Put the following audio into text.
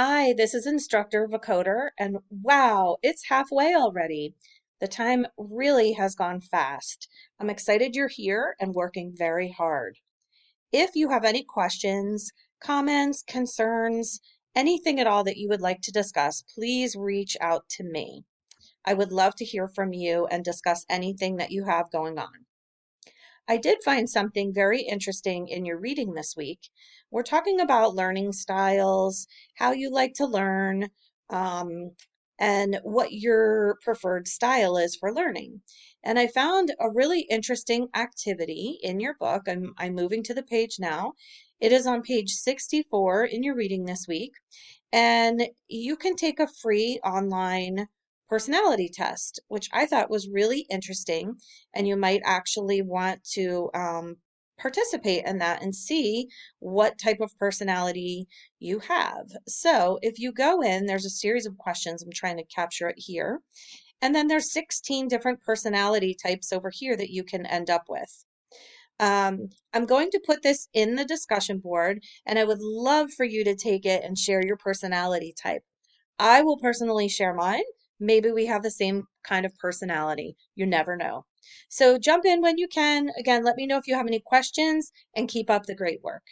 Hi, this is Instructor Vocoder, and wow, it's halfway already. The time really has gone fast. I'm excited you're here and working very hard. If you have any questions, comments, concerns, anything at all that you would like to discuss, please reach out to me. I would love to hear from you and discuss anything that you have going on. I did find something very interesting in your reading this week. We're talking about learning styles, how you like to learn, um, and what your preferred style is for learning. And I found a really interesting activity in your book. I'm moving to the page now. It is on page 64 in your reading this week. And you can take a free online personality test, which I thought was really interesting. And you might actually want to participate in that and see what type of personality you have. So if you go in, there's a series of questions. I'm trying to capture it here. And then there's 16 different personality types over here that you can end up with. I'm going to put this in the discussion board, and I would love for you to take it and share your personality type. I will personally share mine. Maybe we have the same kind of personality. You never know. So jump in when you can. Again, let me know if you have any questions and keep up the great work.